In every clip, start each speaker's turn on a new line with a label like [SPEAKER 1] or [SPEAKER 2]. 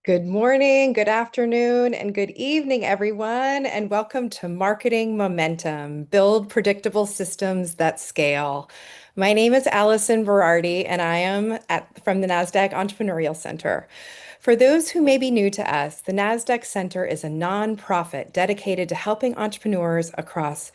[SPEAKER 1] Good morning, good afternoon, and good evening, everyone, and welcome to Marketing Momentum, Build Predictable Systems That Scale. My name is Allison Verardi, and I am from the Nasdaq Entrepreneurial Center. For those who may be new to us, the Nasdaq Center is a nonprofit dedicated to helping entrepreneurs across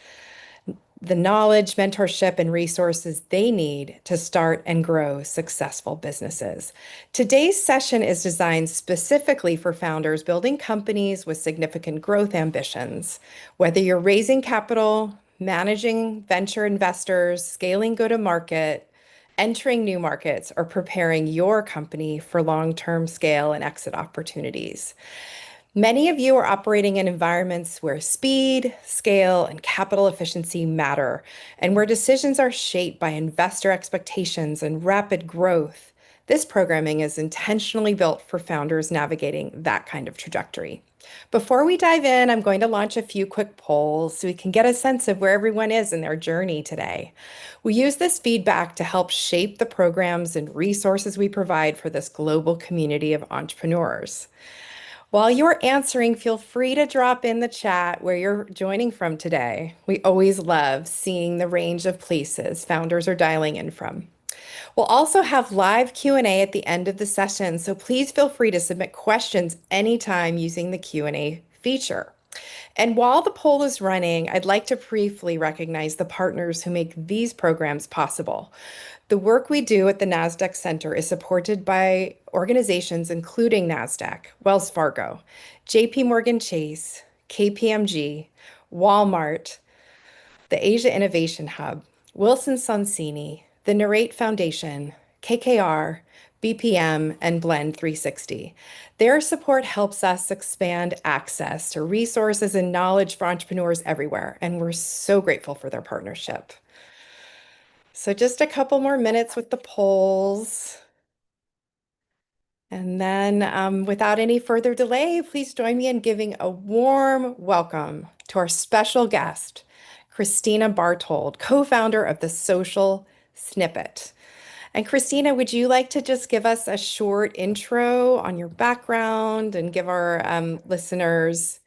[SPEAKER 1] the knowledge, mentorship, and resources they need to start and grow successful businesses. Today's session is designed specifically for founders building companies with significant growth ambitions. Whether you're raising capital, managing venture investors, scaling go-to-market, entering new markets, or preparing your company for long-term scale and exit opportunities. Many of you are operating in environments where speed, scale, and capital efficiency matter, and where decisions are shaped by investor expectations and rapid growth. This programming is intentionally built for founders navigating that kind of trajectory. Before we dive in, I'm going to launch a few quick polls so we can get a sense of where everyone is in their journey today. We use this feedback to help shape the programs and resources we provide for this global community of entrepreneurs. While you're answering, feel free to drop in the chat where you're joining from today. We always love seeing the range of places founders are dialing in from. We'll also have live Q&A at the end of the session, so please feel free to submit questions anytime using the Q&A feature. And while the poll is running, I'd like to briefly recognize the partners who make these programs possible. The work we do at the Nasdaq Center is supported by organizations including Nasdaq, Wells Fargo, JP Morgan Chase, KPMG, Walmart, the Asia Innovation Hub, Wilson Sonsini, the Narrate Foundation, KKR, BPM, and Blend 360. Their support helps us expand access to resources and knowledge for entrepreneurs everywhere, and we're so grateful for their partnership. So just a couple more minutes with the polls. And then, without any further delay, please join me in giving a warm welcome to our special guest, Kristina Bartold, co-founder of the Social Snippet. And Kristina, would you like to just give us a short intro on your background and give our listeners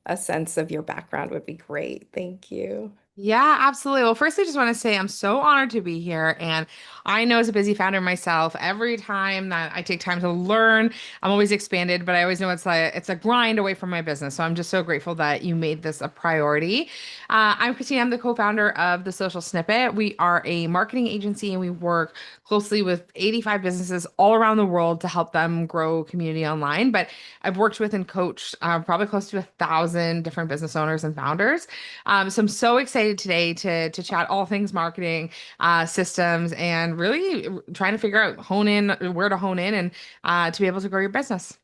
[SPEAKER 1] a sense of your background would be great. Thank you.
[SPEAKER 2] Yeah, absolutely. Well, first, I just want to say I'm so honored to be here. And I know as a busy founder myself, every time that I take time to learn, I'm always expanded, but I always know it's a grind away from my business. So I'm just so grateful that you made this a priority. I'm Christina. I'm the co-founder of the Social Snippet. We are a marketing agency and we work closely with 85 businesses all around the world to help them grow community online. But I've worked with and coached probably close to 1,000 different business owners and founders. So I'm so excited today to chat all things marketing, systems, and really trying to figure out hone in where to hone in and to be able to grow your business.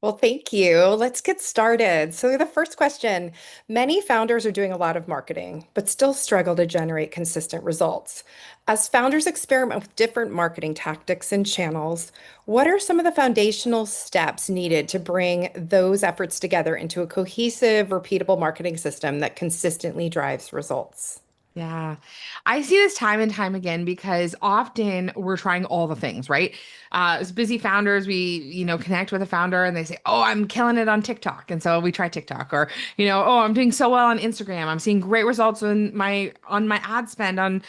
[SPEAKER 1] Well, thank you. Let's get started. So, the first question, many founders are doing a lot of marketing, but still struggle to generate consistent results. As founders experiment with different marketing tactics and channels, what are some of the foundational steps needed to bring those efforts together into a cohesive, repeatable marketing system that consistently drives results?
[SPEAKER 2] Yeah. I see this time and time again because often we're trying all the things, right? As busy founders, we connect with a founder and they say, "Oh, I'm killing it on TikTok." And so we try TikTok or, "Oh, I'm doing so well on Instagram. I'm seeing great results on my ad spend on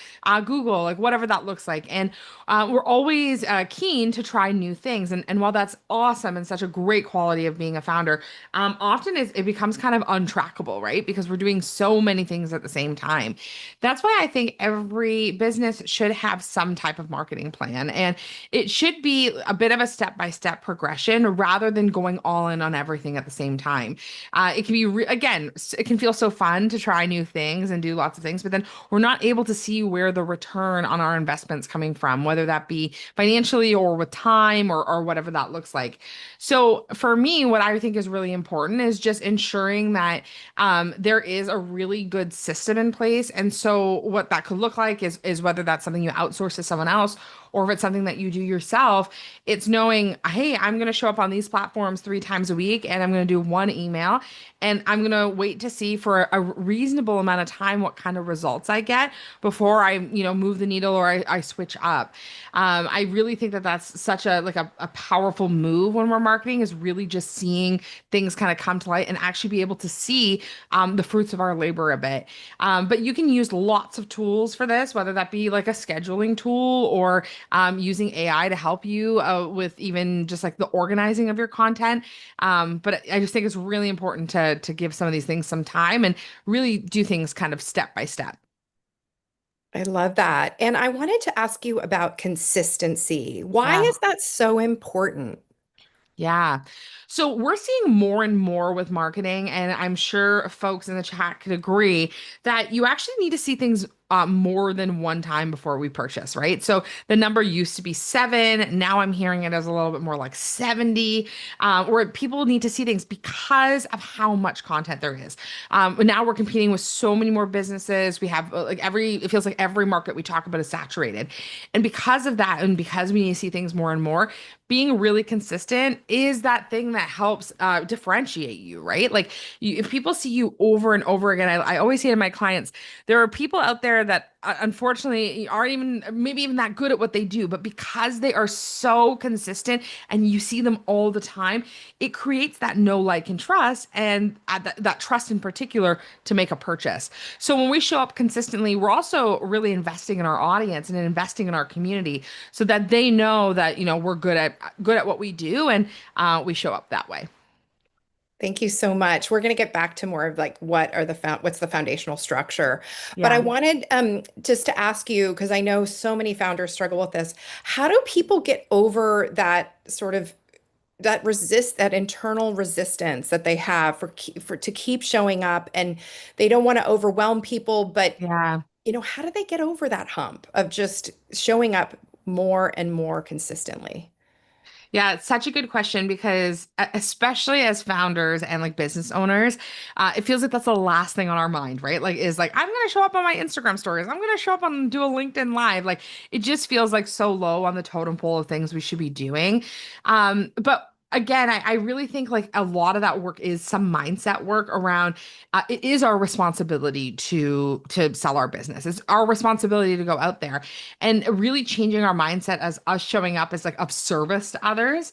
[SPEAKER 2] Google," like whatever that looks like. And we're always keen to try new things. And while that's awesome and such a great quality of being a founder, often it becomes kind of untrackable, right? Because we're doing so many things at the same time. That's why I think every business should have some type of marketing plan. And it should be a bit of a step-by-step progression rather than going all in on everything at the same time. It can be, again, it can feel so fun to try new things and do lots of things, but then we're not able to see where the return on our investment's coming from, whether that be financially or with time or whatever that looks like. So for me, what I think is really important is just ensuring that there is a really good system in place. And so what that could look like is whether that's something you outsource to someone else or if it's something that you do yourself, it's knowing, hey, I'm going to show up on these platforms 3 times a week and I'm going to do one email and I'm going to wait to see for a reasonable amount of time what kind of results I get before I, move the needle or I switch up. I really think that that's such a powerful move when we're marketing is really just seeing things kind of come to light and actually be able to see the fruits of our labor a bit. But you can use lots of tools for this, whether that be like a scheduling tool or using AI to help you with even just like the organizing of your content. But I just think it's really important to give some of these things some time and really do things kind of step by step.
[SPEAKER 1] I love that. And I wanted to ask you about consistency. Why
[SPEAKER 2] Yeah.
[SPEAKER 1] is that so important?
[SPEAKER 2] Yeah. So we're seeing more and more with marketing, and I'm sure folks in the chat could agree that you actually need to see things more than one time before we purchase, right? So the number used to be 7. Now I'm hearing it as a little bit more like 70, where people need to see things because of how much content there is. But now we're competing with so many more businesses. We have it feels like every market we talk about is saturated. And because of that, and because we need to see things more and more, being really consistent is that thing that helps differentiate you, right? Like if people see you over and over again, I always say to my clients, there are people out there that unfortunately aren't even maybe even that good at what they do, but because they are so consistent and you see them all the time, it creates that know, like, and trust, and that trust in particular to make a purchase. So when we show up consistently, we're also really investing in our audience and investing in our community so that they know that we're good at what we do and we show up that way.
[SPEAKER 1] Thank you so much. We're going to get back to more of like what's the foundational structure. But I
[SPEAKER 2] Yeah.
[SPEAKER 1] wanted just to ask you, because I know so many founders struggle with this. How do people get over that sort of that internal resistance that they have for to keep showing up, and they don't want to overwhelm people, but
[SPEAKER 2] Yeah.
[SPEAKER 1] how do they get over that hump of just showing up more and more consistently?
[SPEAKER 2] Yeah, it's such a good question because especially as founders and like business owners, it feels like that's the last thing on our mind, right? Like is like I'm gonna show up on my Instagram stories. I'm gonna show up on do a LinkedIn live. Like it just feels like so low on the totem pole of things we should be doing. But again, I really think like a lot of that work is some mindset work around it is our responsibility to sell our business. It's our responsibility to go out there and really changing our mindset as us showing up as like of service to others.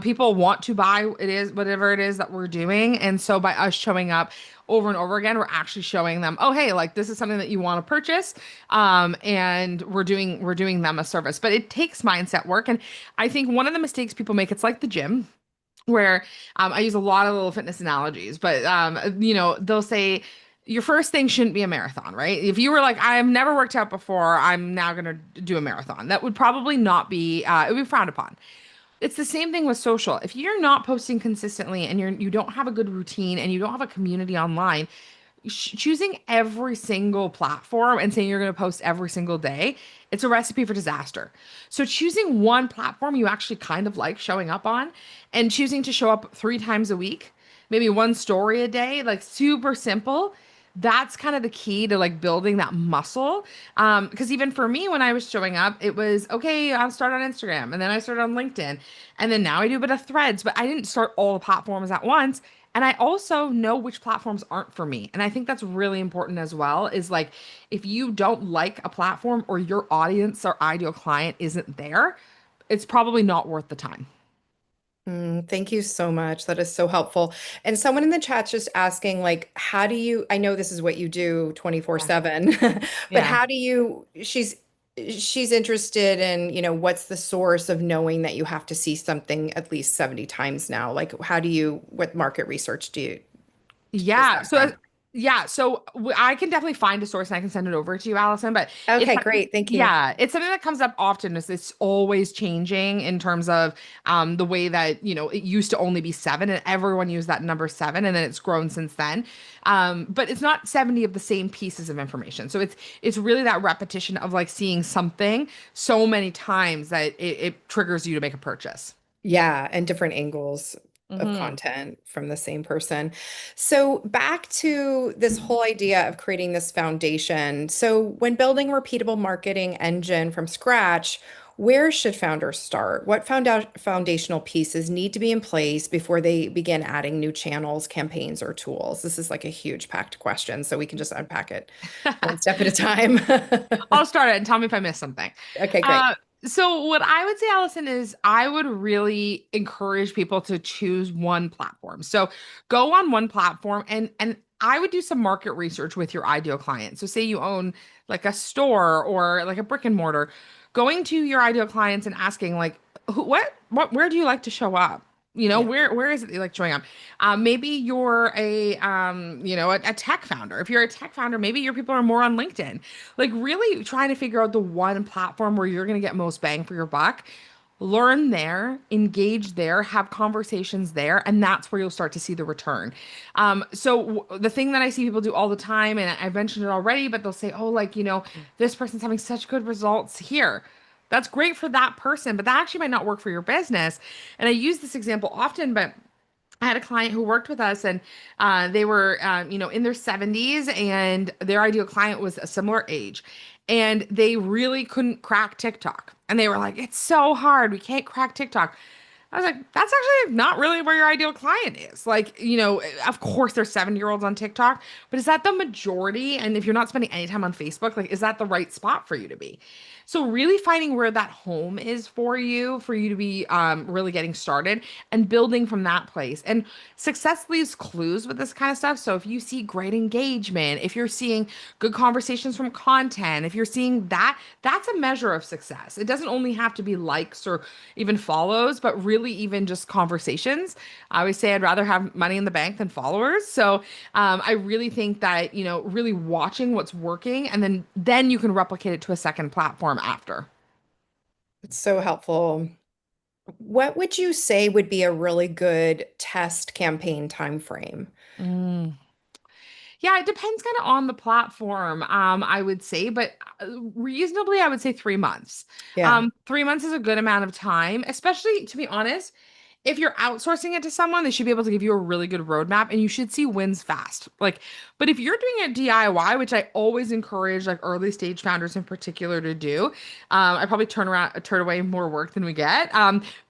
[SPEAKER 2] People want to buy it is whatever it is that we're doing, and so by us showing up over and over again, we're actually showing them, oh hey, like this is something that you want to purchase, and we're doing them a service. But it takes mindset work, and I think one of the mistakes people make, it's like the gym where I use a lot of little fitness analogies, but they'll say your first thing shouldn't be a marathon, right? If you were like, I've never worked out before, I'm now going to do a marathon. That would probably not be, it would be frowned upon. It's the same thing with social. If you're not posting consistently and you don't have a good routine and you don't have a community online, choosing every single platform and saying you're going to post every single day, it's a recipe for disaster. So choosing one platform you actually kind of like showing up on and choosing to show up 3 times a week, maybe one story a day, like super simple. That's kind of the key to like building that muscle. Because even for me, when I was showing up, it was okay, I'll start on Instagram and then I started on LinkedIn. And then now I do a bit of threads, but I didn't start all the platforms at once. And I also know which platforms aren't for me. And I think that's really important as well, is like if you don't like a platform or your audience or ideal client isn't there, it's probably not worth the time.
[SPEAKER 1] Thank you so much. That is so helpful. And someone in the chat's just asking, like, how do you, I know this is what you do
[SPEAKER 2] Yeah.
[SPEAKER 1] 24/7, but
[SPEAKER 2] Yeah.
[SPEAKER 1] how do you, she's interested in, what's the source of knowing that you have to see something at least 70 times now? Like, what market research does
[SPEAKER 2] Yeah.
[SPEAKER 1] that from?
[SPEAKER 2] I can definitely find a source and I can send it over to you, Allison. But it's
[SPEAKER 1] Okay,
[SPEAKER 2] something,
[SPEAKER 1] great. Thank you.
[SPEAKER 2] yeah, it's something that comes up often. Is it's always changing in terms of the way that it used to only be 7, and everyone used that number 7, and then it's grown since then. But it's not 70 of the same pieces of information. So it's really that repetition of like seeing something so many times that it triggers you to make a purchase.
[SPEAKER 1] Yeah, and different angles of
[SPEAKER 2] Hmm.
[SPEAKER 1] content from the same person. So back to this whole idea of creating this foundation. So when building a repeatable marketing engine from scratch, Where should founders start? What foundational pieces need to be in place before they begin adding new channels, campaigns, or tools? This is like a huge packed question, so we can just unpack it one step at a time.
[SPEAKER 2] I'll start it and tell me if I missed something.
[SPEAKER 1] Okay, great.
[SPEAKER 2] Uh, so what I would say, Allison, is I would really encourage people to choose one platform. So go on one platform and I would do some market research with your ideal client. So say you own like a store or like a brick and mortar, going to your ideal clients and asking like, where do you like to show up?
[SPEAKER 1] Yeah.
[SPEAKER 2] Where is it that you like showing up? Maybe you're a tech founder. If you're a tech founder, maybe your people are more on LinkedIn. Like really trying to figure out the one platform where you're going to get most bang for your buck. Learn there, engage there, have conversations there, and that's where you'll start to see the return. The thing that I see people do all the time, and I've mentioned it already, but they'll say, "Oh, like this person's having such good results here." That's great for that person, but that actually might not work for your business. And I use this example often, but I had a client who worked with us, and they were, in their 70s, and their ideal client was a similar age, and they really couldn't crack TikTok. And they were like, "It's so hard. We can't crack TikTok." I was like, that's actually not really where your ideal client is. Like, of course there's 70-year-olds on TikTok, but is that the majority? And if you're not spending any time on Facebook, like, is that the right spot for you to be? So really finding where that home is for you to be really getting started and building from that place. And success leaves clues with this kind of stuff. So if you see great engagement, if you're seeing good conversations from content, if you're seeing that, that's a measure of success. It doesn't only have to be likes or even follows, but really even just conversations. I always say I'd rather have money in the bank than followers. So I really think that, really watching what's working and then you can replicate it to a second platform after.
[SPEAKER 1] It's so helpful. What would you say would be a really good test campaign time frame?
[SPEAKER 2] Mm. Yeah, it depends kind of on the platform, I would say, but reasonably, I would say 3 months.
[SPEAKER 1] Yeah.
[SPEAKER 2] 3 months is a good amount of time, especially to be honest. If you're outsourcing it to someone, they should be able to give you a really good roadmap and you should see wins fast. Like, but if you're doing it DIY, which I always encourage like early stage founders in particular to do, I probably turn away more work than we get,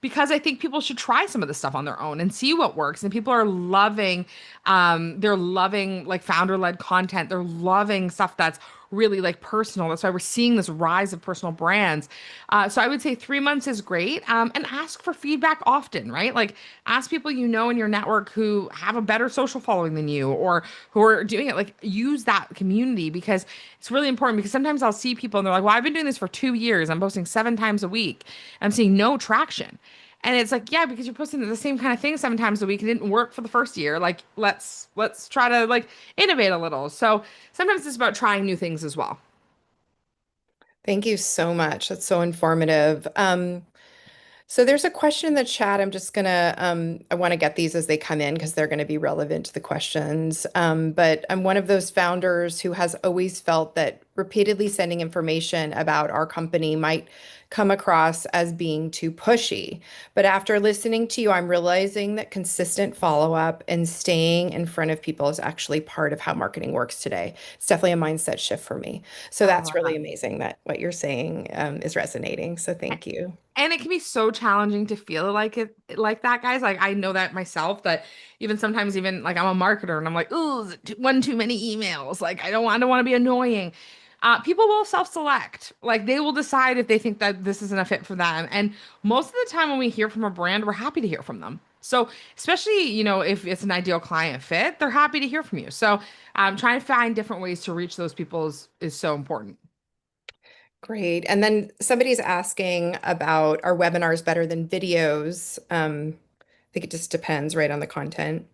[SPEAKER 2] because I think people should try some of the stuff on their own and see what works. And people are loving, they're loving like founder led content. They're loving stuff that's really like personal. That's why we're seeing this rise of personal brands. So I would say 3 months is great. And ask for feedback often, right? Like ask people you know in your network who have a better social following than you or who are doing it. Like use that community because it's really important because sometimes I'll see people and they're like, well, I've been doing this for 2 years. I'm posting 7 times a week. I'm seeing no traction. And it's like, yeah, because you're posting the same kind of thing 7 times a week. It didn't work for the first year. Like, let's try to like innovate a little. So sometimes it's about trying new things as well.
[SPEAKER 1] Thank you so much. That's so informative. So there's a question in the chat. I want to get these as they come in because they're going to be relevant to the questions. But I'm one of those founders who has always felt that repeatedly sending information about our company might come across as being too pushy. But after listening to you, I'm realizing that consistent follow-up and staying in front of people is actually part of how marketing works today. It's definitely a mindset shift for me. So
[SPEAKER 2] I
[SPEAKER 1] that's
[SPEAKER 2] love
[SPEAKER 1] really
[SPEAKER 2] that.
[SPEAKER 1] amazing that what you're saying is resonating. So thank you.
[SPEAKER 2] And it can be so challenging to feel like that, guys. Like I know that myself, that even sometimes even like I'm a marketer and I'm like, oh, one too many emails. Like I don't want to be annoying. People will self-select. Like they will decide if they think that this isn't a fit for them. And most of the time when we hear from a brand, we're happy to hear from them. So especially, if it's an ideal client fit, they're happy to hear from you. So trying to find different ways to reach those people is so important.
[SPEAKER 1] Great. And then somebody's asking about are webinars better than videos? I think it just depends, right, on the content.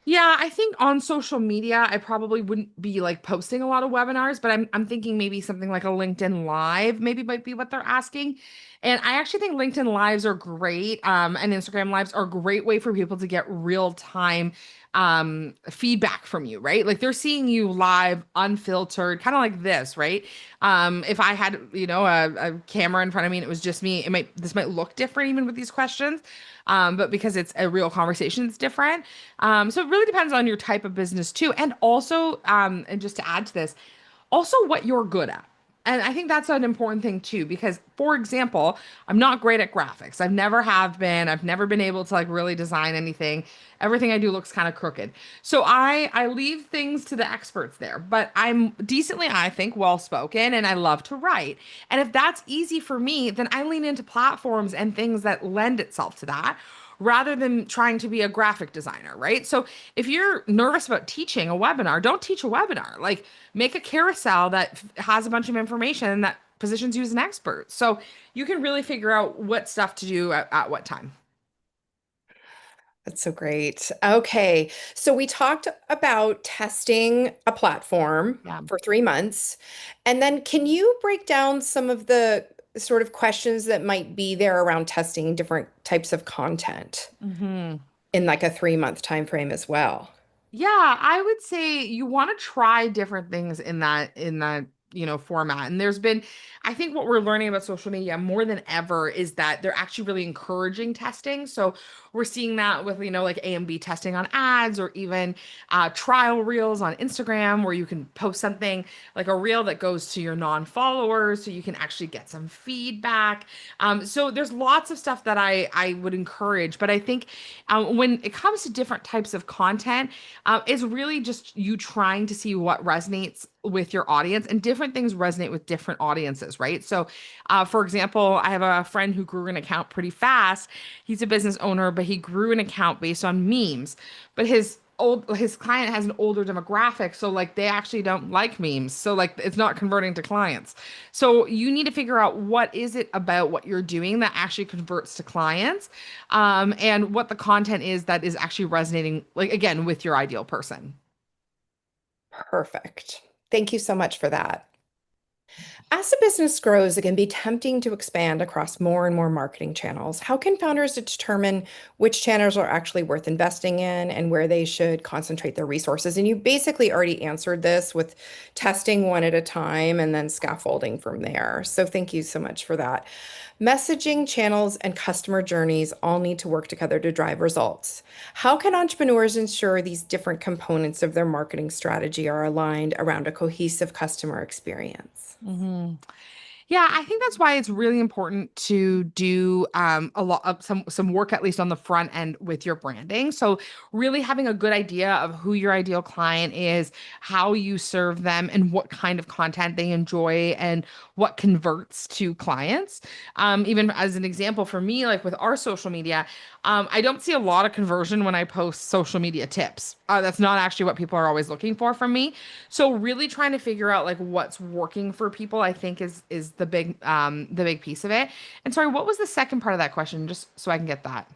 [SPEAKER 2] Yeah, I think on social media, I probably wouldn't be like posting a lot of webinars, but I'm thinking maybe something like a LinkedIn Live maybe might be what they're asking. And I actually think LinkedIn Lives are great, and Instagram Lives are a great way for people to get real time feedback from you, right? Like they're seeing you live, unfiltered, kind of like this, right? If I had, a camera in front of me and it was just me, this might look different even with these questions. But because it's a real conversation, it's different. So it really depends on your type of business too. And also, and just to add to this, also what you're good at. And I think that's an important thing too, because for example, I'm not great at graphics. I've never have been. I've never been able to like really design anything. Everything I do looks kind of crooked. So I leave things to the experts there. But I'm decently, I think, well spoken and I love to write. And if that's easy for me, then I lean into platforms and things that lend itself to that rather than trying to be a graphic designer, right? So if you're nervous about teaching a webinar, don't teach a webinar. Like make a carousel that has a bunch of information that positions you as an expert. So you can really figure out what stuff to do at what time.
[SPEAKER 1] That's so great. Okay. So we talked about testing a platform
[SPEAKER 2] Yeah.
[SPEAKER 1] for 3 months. And then can you break down some of the sort of questions that might be there around testing different types of content
[SPEAKER 2] Hmm.
[SPEAKER 1] in like a 3 month time frame as well?
[SPEAKER 2] Yeah, I would say you want to try different things in that, format. And there's been I think what we're learning about social media more than ever is that they're actually really encouraging testing. So we're seeing that with, like A and B testing on ads or even trial reels on Instagram where you can post something like a reel that goes to your non-followers so you can actually get some feedback. So there's lots of stuff that I would encourage, but I think when it comes to different types of content, it's really just you trying to see what resonates with your audience, and different things resonate with different audiences, right? So, for example, I have a friend who grew an account pretty fast. He's a business owner, but he grew an account based on memes. But his client has an older demographic, so like they actually don't like memes. So like it's not converting to clients. So you need to figure out what is it about what you're doing that actually converts to clients, and what the content is that is actually resonating, like again, with your ideal person.
[SPEAKER 1] Perfect. Thank you so much for that. As the business grows, it can be tempting to expand across more and more marketing channels. How can founders determine which channels are actually worth investing in and where they should concentrate their resources? And you basically already answered this with testing one at a time and then scaffolding from there. So thank you so much for that. Messaging channels and customer journeys all need to work together to drive results. How can entrepreneurs ensure these different components of their marketing strategy are aligned around a cohesive customer experience?
[SPEAKER 2] Hmm. Yeah, I think that's why it's really important to do a lot of some work at least on the front end with your branding. So really having a good idea of who your ideal client is, how you serve them, and what kind of content they enjoy and what converts to clients. Even as an example for me, like with our social media, I don't see a lot of conversion when I post social media tips. That's not actually what people are always looking for from me. So really trying to figure out like what's working for people, I think is the big piece of it. And sorry, what was the second part of that question? Just so I can get that.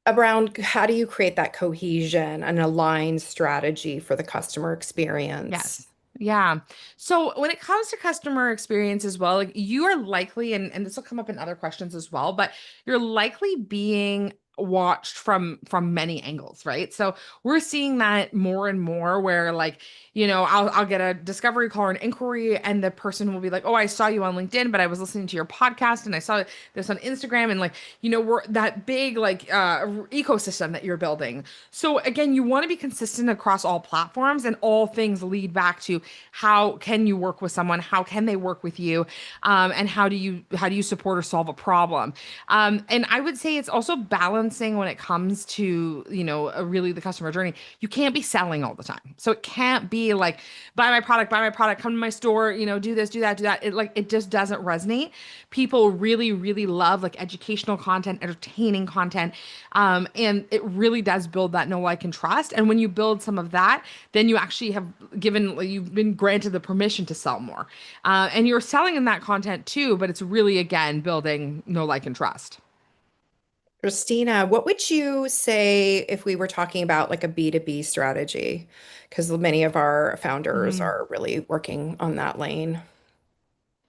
[SPEAKER 1] Around how do you create that cohesion and aligned strategy for the customer experience?
[SPEAKER 2] Yes. Yeah. So when it comes to customer experience as well, like you are likely, and this will come up in other questions as well, but you're likely being watched from many angles, right? So we're seeing that more and more where like, I'll get a discovery call or an inquiry and the person will be like, "Oh, I saw you on LinkedIn, but I was listening to your podcast and I saw this on Instagram." And like, we're that big like ecosystem that you're building. So again, you want to be consistent across all platforms, and all things lead back to how can you work with someone, how can they work with you, and how do you support or solve a problem. And I would say it's also balancing when it comes to really the customer journey. You can't be selling all the time, so it can't be like buy my product, come to my store, do this, do that, do that. It just doesn't resonate. People really really love like educational content, entertaining content, and it really does build that know, like, and trust. And when you build some of that, then you actually have you've been granted the permission to sell more. And you're selling in that content too, but it's really, again, building know, like, and trust.
[SPEAKER 1] Christina, what would you say if we were talking about like a B2B strategy? Because many of our founders
[SPEAKER 2] Mhm.
[SPEAKER 1] are really working on that lane.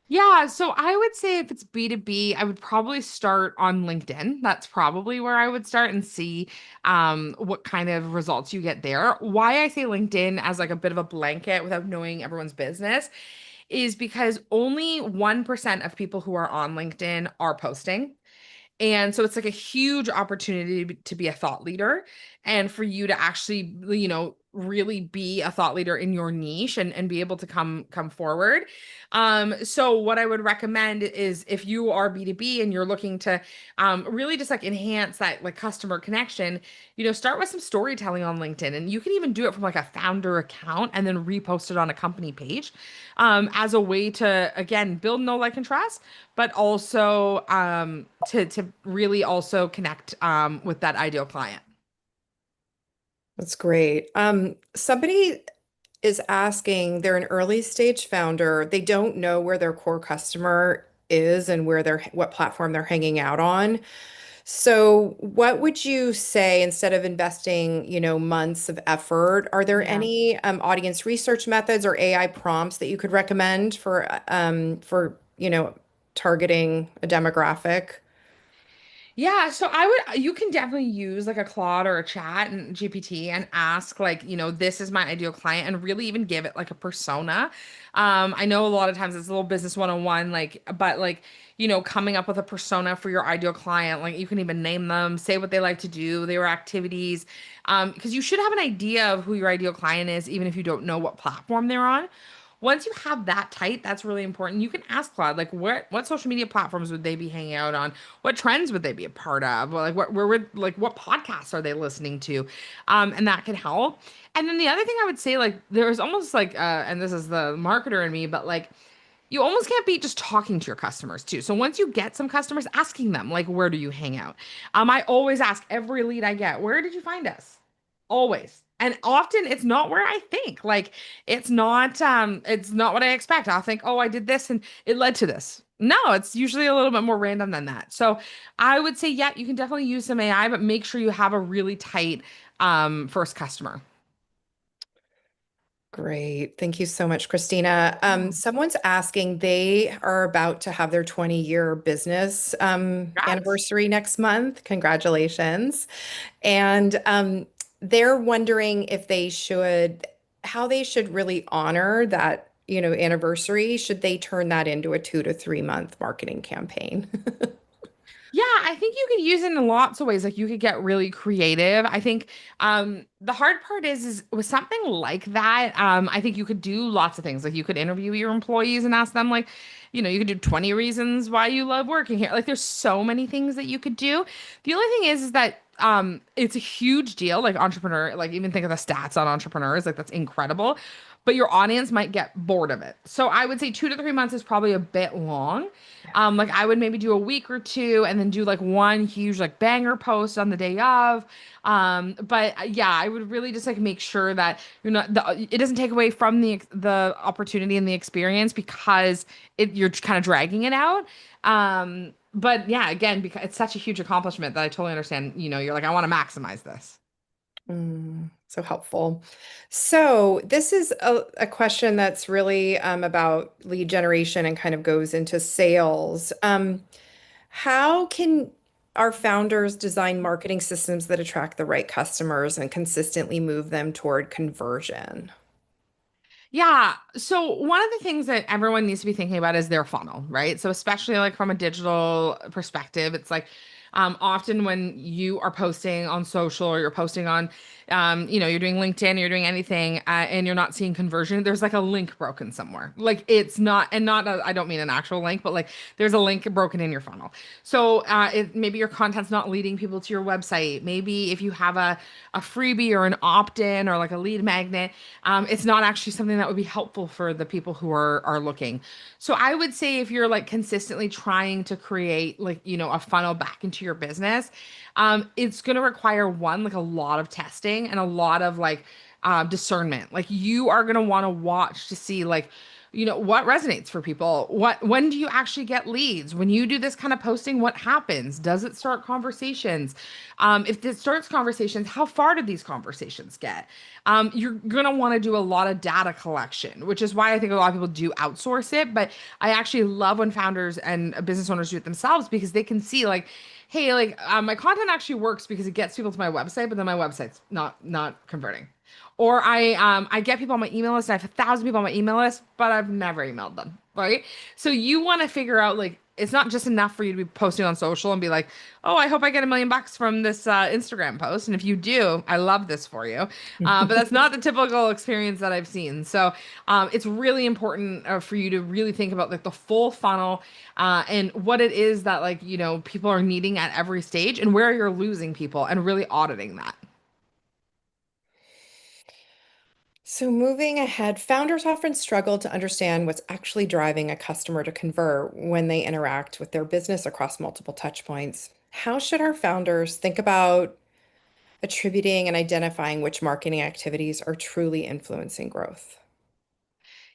[SPEAKER 2] Yeah, so I would say if it's B2B, I would probably start on LinkedIn. That's probably where I would start and see what kind of results you get there. Why I say LinkedIn as like a bit of a blanket without knowing everyone's business is because only 1% of people who are on LinkedIn are posting. And so it's like a huge opportunity to be a thought leader and for you to actually, really be a thought leader in your niche and be able to come forward. So what I would recommend is if you are B2B and you're looking to really just like enhance that like customer connection, start with some storytelling on LinkedIn. And you can even do it from like a founder account and then repost it on a company page as a way to, again, build know, like, and trust, but also to really also connect with that ideal client.
[SPEAKER 1] That's great. Somebody is asking, they're an early stage founder. They don't know where their core customer is and what platform they're hanging out on. So, what would you say instead of investing, months of effort? Are there
[SPEAKER 2] Yeah.
[SPEAKER 1] any audience research methods or AI prompts that you could recommend for targeting a demographic?
[SPEAKER 2] Yeah, so you can definitely use like a Claude or a chat and GPT and ask like, this is my ideal client and really even give it like a persona. I know a lot of times it's a little business 101, like, but like, coming up with a persona for your ideal client, like you can even name them, say what they like to do, their activities, because you should have an idea of who your ideal client is, even if you don't know what platform they're on. Once you have that tight, that's really important. You can ask Claude, like, what social media platforms would they be hanging out on? What trends would they be a part of? Well, like, what podcasts are they listening to? And that can help. And then the other thing I would say, like, there's almost like, and this is the marketer in me, but like, you almost can't beat just talking to your customers too. So once you get some customers, asking them, like, where do you hang out? I always ask every lead I get, where did you find us? Always. And often it's not where I think. Like it's not what I expect. I'll think, "Oh, I did this and it led to this." No, it's usually a little bit more random than that. So I would say, yeah, you can definitely use some AI, but make sure you have a really tight first customer.
[SPEAKER 1] Great. Thank you so much, Christina.
[SPEAKER 2] Yeah.
[SPEAKER 1] Someone's asking, they are about to have their 20-year business
[SPEAKER 2] Congrats.
[SPEAKER 1] anniversary next month. Congratulations. And they're wondering if how they should really honor that, anniversary. Should they turn that into a 2 to 3 month marketing campaign?
[SPEAKER 2] Yeah, I think you could use it in lots of ways. Like you could get really creative. I think the hard part is with something like that, I think you could do lots of things. Like you could interview your employees and ask them like, you could do 20 reasons why you love working here. Like there's so many things that you could do. The only thing is that it's a huge deal. Like entrepreneur, like even think of the stats on entrepreneurs, like that's incredible. But your audience might get bored of it. So I would say 2 to 3 months is probably a bit long. Like I would maybe do a week or two and then do like one huge like banger post on the day of. But yeah, I would really just like make sure that it doesn't take away from the opportunity and the experience because you're kind of dragging it out. But yeah, again, because it's such a huge accomplishment that I totally understand, you're like, I want to maximize this.
[SPEAKER 1] So helpful. So this is a question that's really about lead generation and kind of goes into sales. How can our founders design marketing systems that attract the right customers and consistently move them toward conversion?
[SPEAKER 2] Yeah. So one of the things that everyone needs to be thinking about is their funnel, right? So especially like from a digital perspective, it's like often when you are posting on social or you're posting on, you're doing LinkedIn, you're doing anything, and you're not seeing conversion, there's like a link broken somewhere. Like it's not, and not, I don't mean an actual link, but like there's a link broken in your funnel. So maybe your content's not leading people to your website. Maybe if you have a freebie or an opt-in or like a lead magnet, it's not actually something that would be helpful for the people who are looking. So I would say if you're like consistently trying to create like, a funnel back into your business, it's going to require one, like a lot of testing and a lot of like discernment. Like you are going to want to watch to see like, what resonates for people. When do you actually get leads? When you do this kind of posting, what happens? Does it start conversations? If it starts conversations, how far did these conversations get? You're going to want to do a lot of data collection, which is why I think a lot of people do outsource it. But I actually love when founders and business owners do it themselves because they can see like, hey, like my content actually works because it gets people to my website, but then my website's not converting. Or I get people on my email list. I have 1,000 people on my email list, but I've never emailed them. Right. So you want to figure out like it's not just enough for you to be posting on social and be like, oh, I hope I get $1 million from this Instagram post. And if you do, I love this for you. But that's not the typical experience that I've seen. So it's really important for you to really think about like the full funnel and what it is that like, people are needing at every stage and where you're losing people and really auditing that.
[SPEAKER 1] So, moving ahead, founders often struggle to understand what's actually driving a customer to convert when they interact with their business across multiple touch points. How should our founders think about attributing and identifying which marketing activities are truly influencing growth?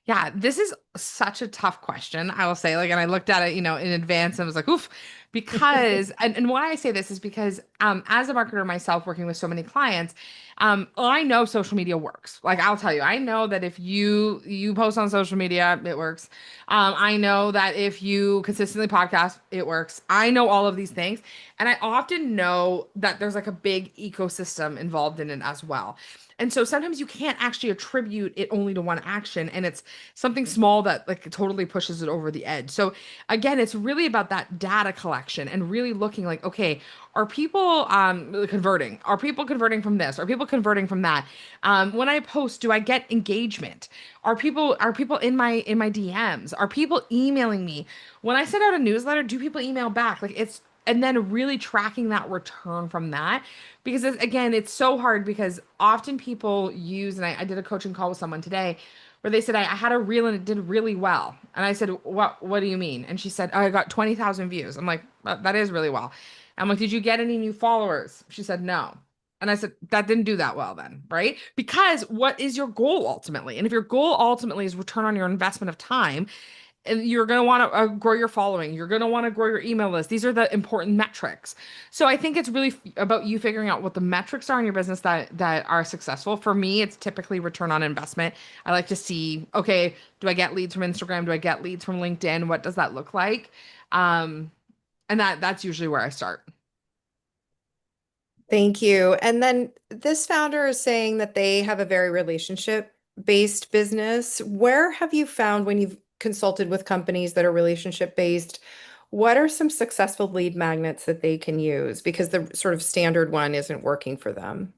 [SPEAKER 2] Yeah, this is such a tough question, I will say. Like, and I looked at it, in advance and was like, oof, because, and why I say this is because, as a marketer myself, working with so many clients, I know social media works. Like, I'll tell you, I know that if you post on social media, it works. I know that if you consistently podcast, it works. I know all of these things, and I often know that there's like a big ecosystem involved in it as well. And so sometimes you can't actually attribute it only to one action, and it's something small that like totally pushes it over the edge. So again, it's really about that data collection and really looking like, okay, are people converting? Are people converting from this? Are people converting from that? When I post, do I get engagement? Are people in my DMs? Are people emailing me? When I send out a newsletter, do people email back? Like it's and then really tracking that return from that because again it's so hard because often people use and I did a coaching call with someone today where they said I had a reel and it did really well and I said what do you mean and she said oh, I got 20,000 views. I'm like that is really well. I'm like did you get any new followers? She said no. And I said that didn't do that well then, right? Because what is your goal ultimately? And if your goal ultimately is return on your investment of time, and you're going to want to grow your following. You're going to want to grow your email list. These are the important metrics. So I think it's really about you figuring out what the metrics are in your business that are successful. For me, it's typically return on investment. I like to see, okay, do I get leads from Instagram? Do I get leads from LinkedIn? What does that look like? Um, and that's usually where I start.
[SPEAKER 1] Thank you. And then this founder is saying that they have a very relationship-based business. Where have you found when you've consulted with companies that are relationship-based, what are some successful lead magnets that they can use? Because the sort of standard one isn't working for them.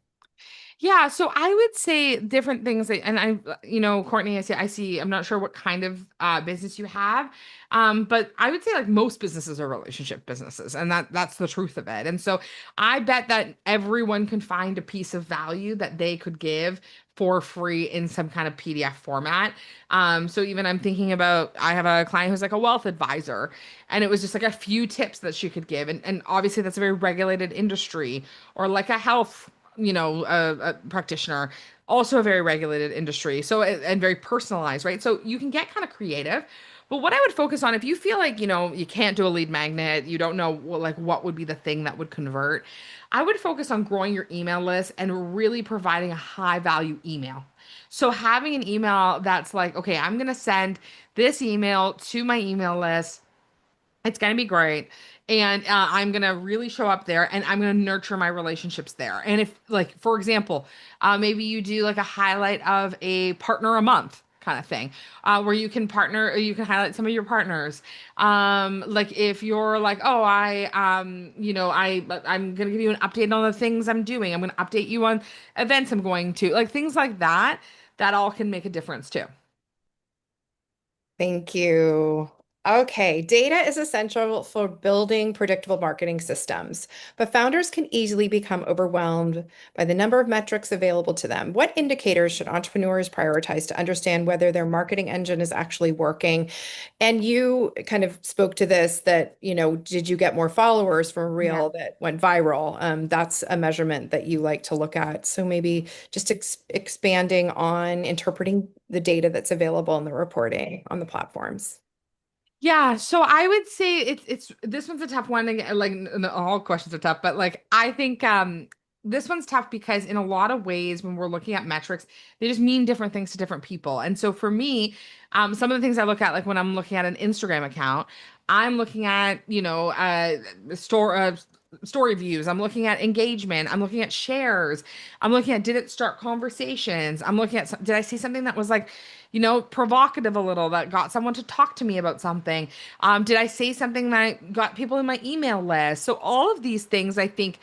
[SPEAKER 2] Yeah, so I would say different things and Courtney, I'm not sure what kind of business you have. But I would say like most businesses are relationship businesses, and that's the truth of it. And so I bet that everyone can find a piece of value that they could give for free in some kind of PDF format. So even I'm thinking about I have a client who's like a wealth advisor, and it was just like a few tips that she could give. And obviously that's a very regulated industry, or like a health a practitioner, also a very regulated industry. So, and very personalized, right? So you can get kind of creative. But what I would focus on, if you feel like, you can't do a lead magnet, you don't know what would be the thing that would convert, I would focus on growing your email list and really providing a high value email. So having an email that's like, okay, I'm going to send this email to my email list. It's going to be great. And I'm going to really show up there and I'm going to nurture my relationships there. And if, like, for example, maybe you do like a highlight of a partner a month kind of thing, where you can partner, or you can highlight some of your partners. Like if you're like, oh, I'm going to give you an update on the things I'm doing. I'm going to update you on events I'm going to, like things like that, that all can make a difference too.
[SPEAKER 1] Thank you. Okay, data is essential for building predictable marketing systems, but founders can easily become overwhelmed by the number of metrics available to them. What indicators should entrepreneurs prioritize to understand whether their marketing engine is actually working? And you kind of spoke to this that, did you get more followers from a
[SPEAKER 2] Yeah.
[SPEAKER 1] reel that went viral? That's a measurement that you like to look at. So maybe just expanding on interpreting the data that's available in the reporting on the platforms.
[SPEAKER 2] Yeah, so I would say it's this one's a tough one. Like all questions are tough, but like I think this one's tough because in a lot of ways when we're looking at metrics, they just mean different things to different people. And so for me, some of the things I look at, like when I'm looking at an Instagram account, I'm looking at store. story views, I'm looking at engagement, I'm looking at shares, I'm looking at did it start conversations, I'm looking at did I see something that was like, provocative a little that got someone to talk to me about something? Did I say something that got people in my email list? So all of these things I think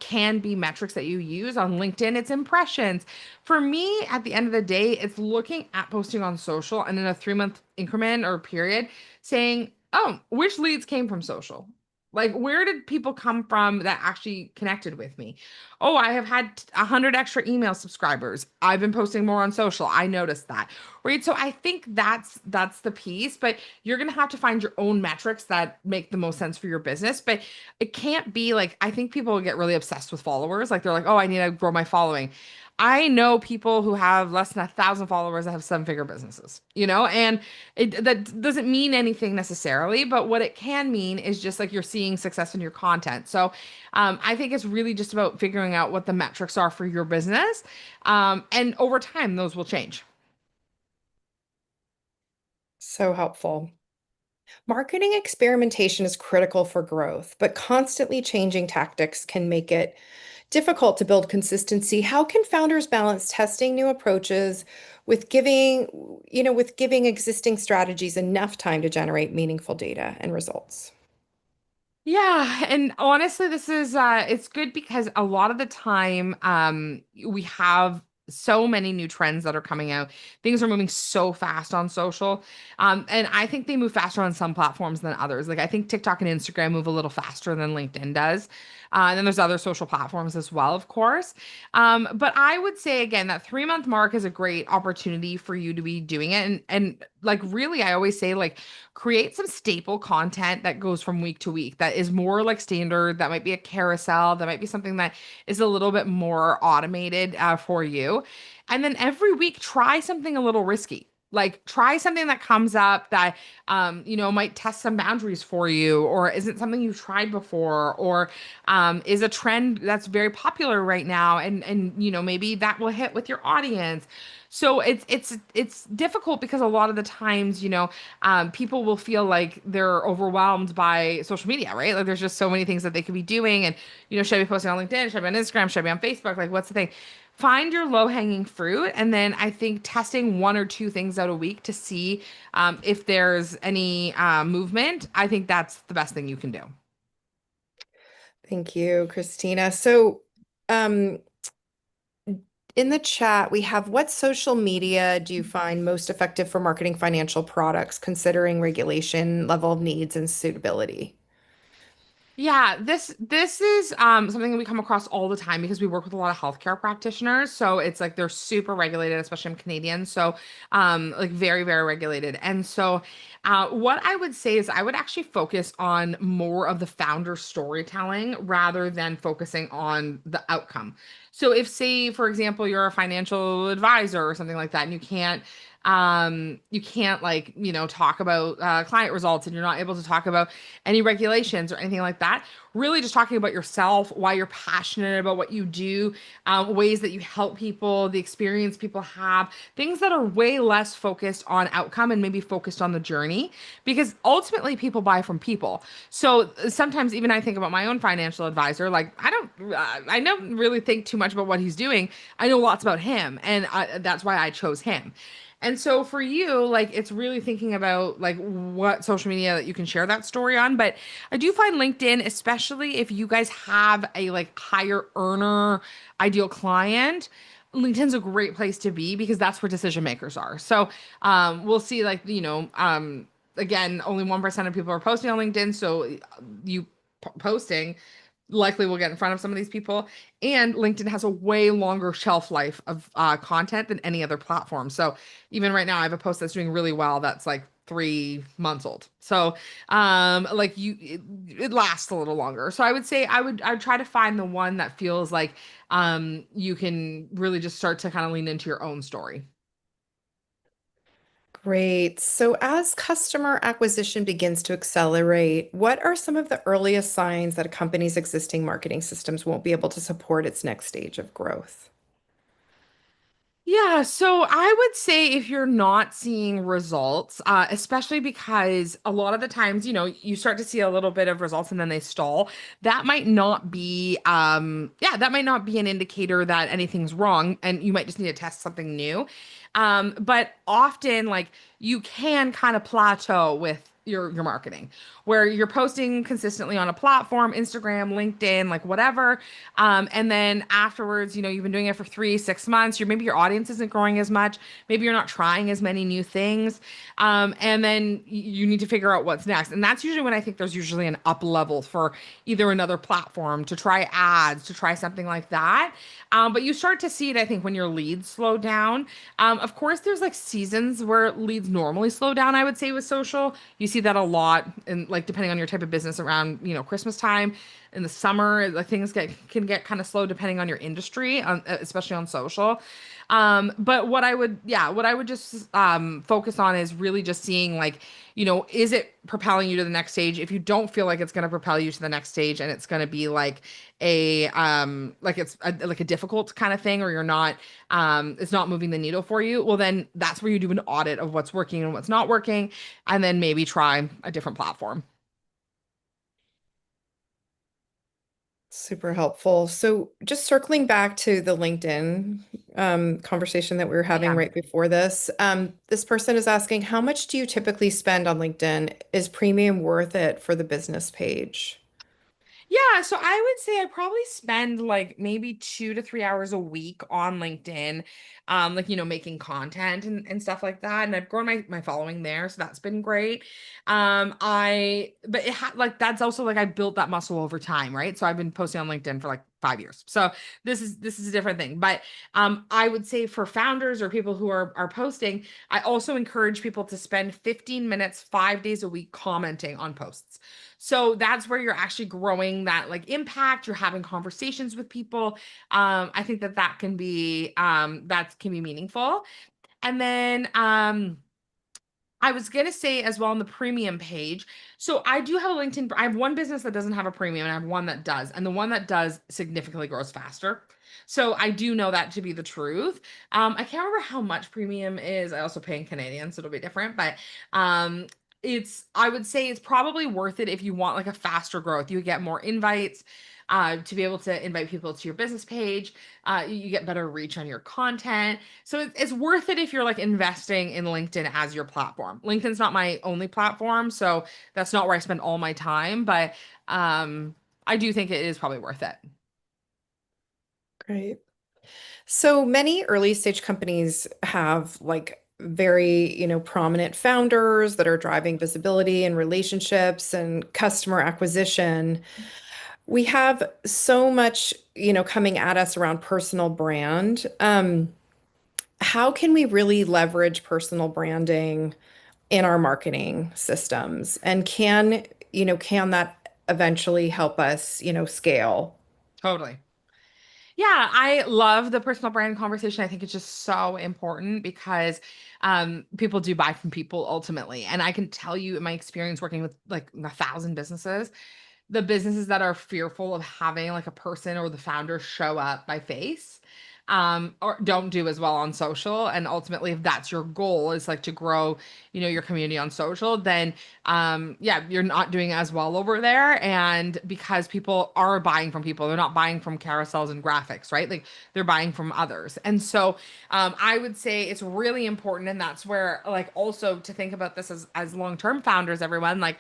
[SPEAKER 2] can be metrics that you use on LinkedIn. It's impressions. For me, at the end of the day, it's looking at posting on social and in a 3 month increment or period saying, oh, which leads came from social? Like, where did people come from that actually connected with me? Oh, I have had 100 extra email subscribers. I've been posting more on social. I noticed that. Right. So I think that's the piece, but you're gonna have to find your own metrics that make the most sense for your business. But it can't be like I think people get really obsessed with followers. Like they're like, oh, I need to grow my following. I know people who have less than 1,000 followers that have seven-figure businesses, and that doesn't mean anything necessarily, but what it can mean is just like you're seeing success in your content. So I think it's really just about figuring out what the metrics are for your business. And over time, those will change.
[SPEAKER 1] So helpful. Marketing experimentation is critical for growth, but constantly changing tactics can make it difficult to build consistency. How can founders balance testing new approaches with giving existing strategies enough time to generate meaningful data and results?
[SPEAKER 2] Yeah, and honestly, this is it's good because a lot of the time we have so many new trends that are coming out. Things are moving so fast on social. And I think they move faster on some platforms than others. Like I think TikTok and Instagram move a little faster than LinkedIn does. And then there's other social platforms as well, of course. But I would say again that 3 month mark is a great opportunity for you to be doing it. And like really, I always say like create some staple content that goes from week to week that is more like standard. That might be a carousel. That might be something that is a little bit more automated for you. And then every week, try something a little risky. Like try something that comes up that might test some boundaries for you, or isn't something you've tried before, or is a trend that's very popular right now, and maybe that will hit with your audience. So it's difficult because a lot of the times, people will feel like they're overwhelmed by social media, right? Like there's just so many things that they could be doing. And, should I be posting on LinkedIn? Should I be on Instagram? Should I be on Facebook? Like, what's the thing? Find your low hanging fruit. And then I think testing one or two things out a week to see if there's any movement. I think that's the best thing you can do.
[SPEAKER 1] Thank you, Christina. So, um, in the chat, we have what social media do you find most effective for marketing financial products, considering regulation, level of needs, and suitability?
[SPEAKER 2] Yeah, this is something that we come across all the time because we work with a lot of healthcare practitioners. So it's like they're super regulated, especially I'm Canadian. So like very, very regulated. And so what I would say is I would actually focus on more of the founder storytelling rather than focusing on the outcome. So if say, for example, you're a financial advisor or something like that, and you can't like talk about client results, and you're not able to talk about any regulations or anything like that. Really just talking about yourself, why you're passionate about what you do, ways that you help people, the experience people have, things that are way less focused on outcome and maybe focused on the journey, because ultimately people buy from people. So sometimes even I think about my own financial advisor, like I don't really think too much about what he's doing. I know lots about him, and that's why I chose him. And so for you, like it's really thinking about like what social media that you can share that story on. But I do find LinkedIn, especially if you guys have a like higher earner ideal client, LinkedIn's a great place to be because that's where decision makers are. So we'll see like, again, only 1% of people are posting on LinkedIn. So you posting likely will get in front of some of these people. And LinkedIn has a way longer shelf life of content than any other platform. So even right now, I have a post that's doing really well that's like 3 months old. So like it lasts a little longer. So I would say I'd try to find the one that feels like you can really just start to kind of lean into your own story.
[SPEAKER 1] Great. So, as customer acquisition begins to accelerate, what are some of the earliest signs that a company's existing marketing systems won't be able to support its next stage of growth?
[SPEAKER 2] Yeah, so I would say if you're not seeing results, especially because a lot of the times, you start to see a little bit of results and then they stall, that might not be, yeah, that might not be an indicator that anything's wrong and you might just need to test something new. But often, like, you can kind of plateau with your marketing where you're posting consistently on a platform, Instagram, LinkedIn, like whatever. And then afterwards, you've been doing it for 3, 6 months. Maybe your audience isn't growing as much. Maybe you're not trying as many new things. And then you need to figure out what's next. And that's usually when I think there's usually an up level for either another platform to try ads, to try something like that. But you start to see it, I think, when your leads slow down. Of course, there's like seasons where leads normally slow down, I would say, with social. You see that a lot, and like depending on your type of business around, Christmas time in the summer, like things can get kind of slow depending on your industry, especially on social. But what I would just focus on is really just seeing like, is it propelling you to the next stage? If you don't feel like it's going to propel you to the next stage and it's going to be like like like a difficult kind of thing, or you're not it's not moving the needle for you, well then that's where you do an audit of what's working and what's not working, and then maybe try a different platform.
[SPEAKER 1] Super helpful. So, just circling back to the LinkedIn conversation that we were having
[SPEAKER 2] Yeah.
[SPEAKER 1] right before this, this person is asking, how much do you typically spend on LinkedIn? Is premium worth it for the business page?
[SPEAKER 2] Yeah, so I would say I probably spend like maybe 2 to 3 hours a week on LinkedIn, like making content and stuff like that. And I've grown my following there, so that's been great. But like that's also like I built that muscle over time, right? So I've been posting on LinkedIn for like 5 years. So this is a different thing. But I would say for founders or people who are posting, I also encourage people to spend 15 minutes 5 days a week commenting on posts. So that's where you're actually growing that like impact. You're having conversations with people. I think that can be meaningful. And then I was gonna say as well on the premium page. So I do have a LinkedIn. I have one business that doesn't have a premium, and I have one that does, and the one that does significantly grows faster. So I do know that to be the truth. I can't remember how much premium is. I also pay in Canadian, so it'll be different. But I would say it's probably worth it if you want like a faster growth. You get more invites. To be able to invite people to your business page, you get better reach on your content. So it's worth it if you're like investing in LinkedIn as your platform. LinkedIn's not my only platform, so that's not where I spend all my time, but I do think it is probably worth it.
[SPEAKER 1] Great. So many early stage companies have like very, prominent founders that are driving visibility and relationships and customer acquisition. We have so much, coming at us around personal brand. How can we really leverage personal branding in our marketing systems? And can that eventually help us, scale?
[SPEAKER 2] Totally. Yeah, I love the personal brand conversation. I think it's just so important because people do buy from people ultimately. And I can tell you in my experience working with like 1,000 businesses, the businesses that are fearful of having like a person or the founder show up by face or don't do as well on social, and ultimately if that's your goal is like to grow your community on social, then yeah, you're not doing as well over there. And because people are buying from people, they're not buying from carousels and graphics, right? Like they're buying from others. And so I would say it's really important, and that's where like also to think about this as long-term founders, everyone, like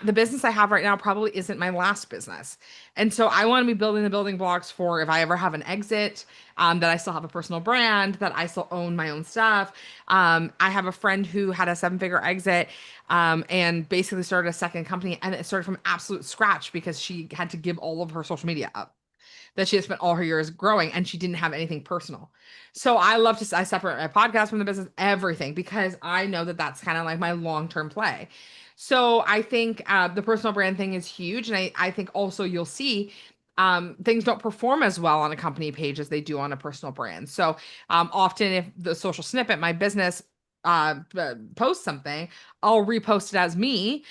[SPEAKER 2] the business I have right now probably isn't my last business. And so I want to be building the building blocks for if I ever have an exit, that I still have a personal brand, that I still own my own stuff. I have a friend who had a 7-figure exit and basically started a second company, and it started from absolute scratch because she had to give all of her social media up that she had spent all her years growing, and she didn't have anything personal. So I separate my podcast from the business, everything, because I know that that's kind of like my long-term play. So I think the personal brand thing is huge. And I think also you'll see things don't perform as well on a company page as they do on a personal brand. So often if the social snippet, my business posts something, I'll repost it as me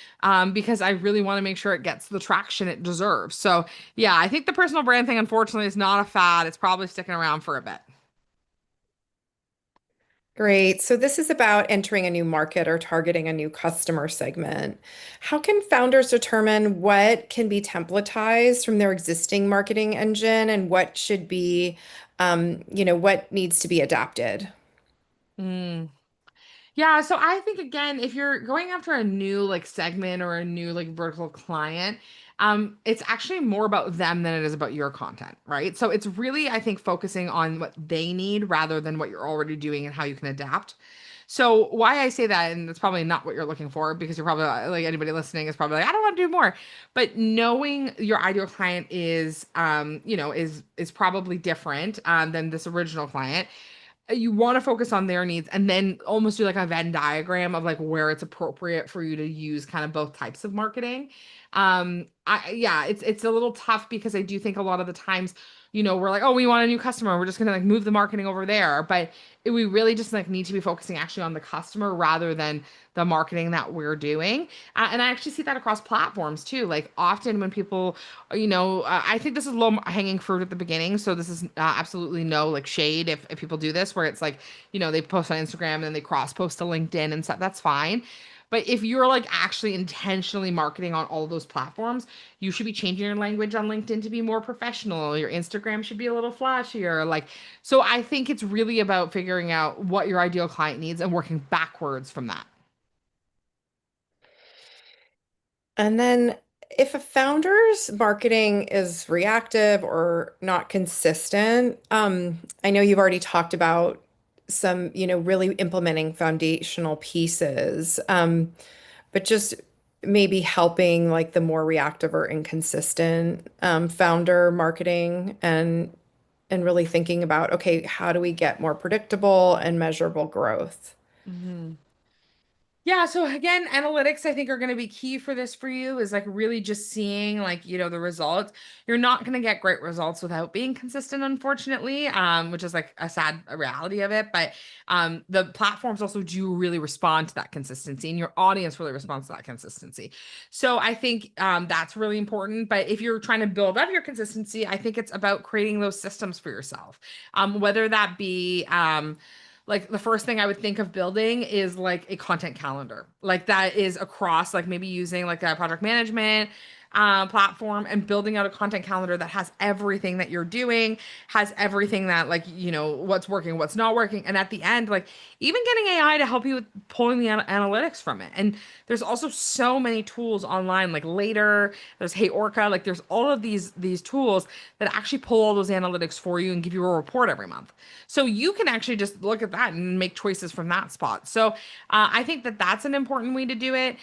[SPEAKER 2] because I really want to make sure it gets the traction it deserves. So yeah, I think the personal brand thing, unfortunately, is not a fad. It's probably sticking around for a bit.
[SPEAKER 1] Great. So this is about entering a new market or targeting a new customer segment. How can founders determine what can be templatized from their existing marketing engine and what should be, what needs to be adapted?
[SPEAKER 2] Mm. Yeah, so I think again, if you're going after a new like segment or a new like vertical client, it's actually more about them than it is about your content, right? So it's really, I think, focusing on what they need rather than what you're already doing and how you can adapt. So why I say that, and it's probably not what you're looking for because you're probably like anybody listening is probably like, I don't want to do more. But knowing your ideal client is, is probably different than this original client. You want to focus on their needs and then almost do like a Venn diagram of like where it's appropriate for you to use kind of both types of marketing. Yeah, it's a little tough because I do think a lot of the times, we're like, oh, we want a new customer, we're just gonna like move the marketing over there, but we really just like need to be focusing actually on the customer rather than the marketing that we're doing. And I actually see that across platforms too. Like often when people, I think this is low hanging fruit at the beginning. So this is absolutely no like shade if people do this, where it's like, they post on Instagram and then they cross post to LinkedIn and stuff. That's fine. But if you're like actually intentionally marketing on all those platforms, you should be changing your language on LinkedIn to be more professional. Your Instagram should be a little flashier. Like, so I think it's really about figuring out what your ideal client needs and working backwards from that.
[SPEAKER 1] And then if a founder's marketing is reactive or not consistent, I know you've already talked about some, really implementing foundational pieces, but just maybe helping like the more reactive or inconsistent founder marketing and really thinking about, okay, how do we get more predictable and measurable growth?
[SPEAKER 2] Mhm. Yeah, so again, analytics I think are going to be key for this for you is like really just seeing like, the results. You're not going to get great results without being consistent, unfortunately, which is like a sad reality of it. But the platforms also do really respond to that consistency and your audience really responds to that consistency. So I think that's really important. But if you're trying to build up your consistency, I think it's about creating those systems for yourself. Whether that be like the first thing I would think of building is like a content calendar. Like that is across like maybe using like a project management platform and building out a content calendar that has everything that you're doing, has everything that like, what's working, what's not working. And at the end, like even getting AI to help you with pulling the analytics from it. And there's also so many tools online, like Later, there's Hey Orca, like there's all of these tools that actually pull all those analytics for you and give you a report every month. So you can actually just look at that and make choices from that spot. So I think that that's an important way to do it.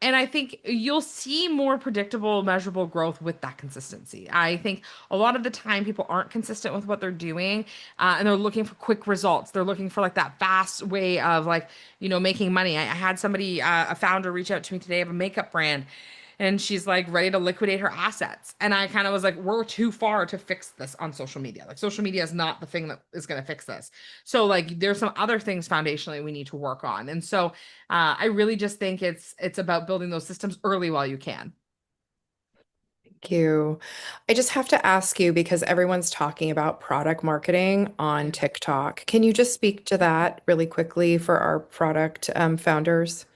[SPEAKER 2] And I think you'll see more predictable, measurable growth with that consistency. I think a lot of the time people aren't consistent with what they're doing, and they're looking for quick results. They're looking for like that fast way of like, making money. I had somebody, a founder, reach out to me today of a makeup brand, and she's like ready to liquidate her assets. And I kind of was like, we're too far to fix this on social media. Like social media is not the thing that is going to fix this. So like there's some other things foundationally we need to work on. And so I really just think it's about building those systems early while you can.
[SPEAKER 1] Thank you. I just have to ask you because everyone's talking about product marketing on
[SPEAKER 2] Yeah.
[SPEAKER 1] TikTok. Can you just speak to that really quickly for our product founders?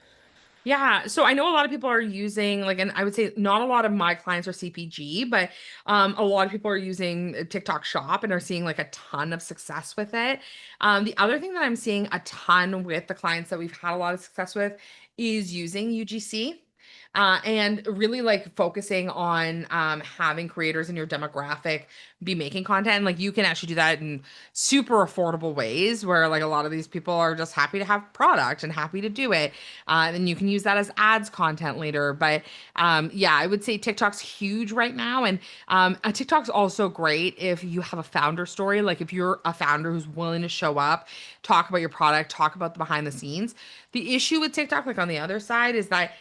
[SPEAKER 2] Yeah, so I know a lot of people are using like, and I would say not a lot of my clients are CPG, but a lot of people are using TikTok Shop and are seeing like a ton of success with it. The other thing that I'm seeing a ton with the clients that we've had a lot of success with is using UGC. And really like focusing on having creators in your demographic be making content. Like you can actually do that in super affordable ways where like a lot of these people are just happy to have product and happy to do it. And you can use that as ads content later. But yeah, I would say TikTok's huge right now. And TikTok's also great if you have a founder story. Like if you're a founder who's willing to show up, talk about your product, talk about the behind the scenes. The issue with TikTok, like on the other side, is that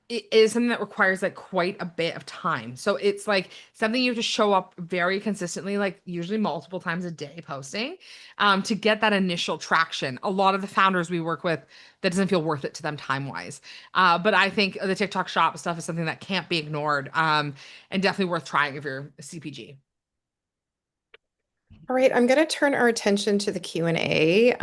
[SPEAKER 2] it is something that requires like quite a bit of time. So it's like something you have to show up very consistently, like usually multiple times a day posting, to get that initial traction. A lot of the founders we work with, that doesn't feel worth it to them time wise. But I think the TikTok shop stuff is something that can't be ignored, and definitely worth trying if you're a CPG.
[SPEAKER 1] All right, I'm going to turn our attention to the Q&A.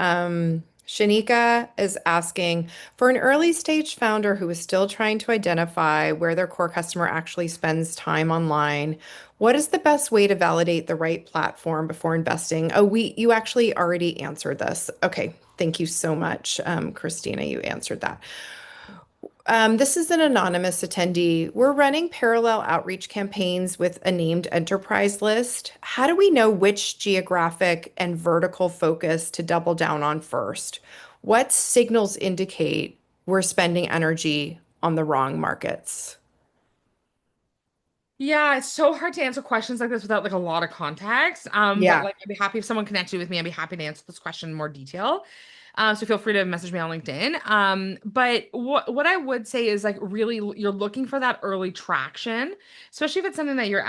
[SPEAKER 1] Shanika is asking, for an early stage founder who is still trying to identify where their core customer actually spends time online, what is the best way to validate the right platform before investing? Oh, you actually already answered this. Okay, thank you so much, Christina. You answered that. This is an anonymous attendee. We're running parallel outreach campaigns with a named enterprise list. How do we know which geographic and vertical focus to double down on first? What signals indicate we're spending energy on the wrong markets?
[SPEAKER 2] Yeah, it's so hard to answer questions like this without like a lot of context. But
[SPEAKER 1] Yeah.
[SPEAKER 2] like I'd be happy if someone connected with me. I'd be happy to answer this question in more detail. So feel free to message me on LinkedIn. But what I would say is like really you're looking for that early traction, especially if it's something that you're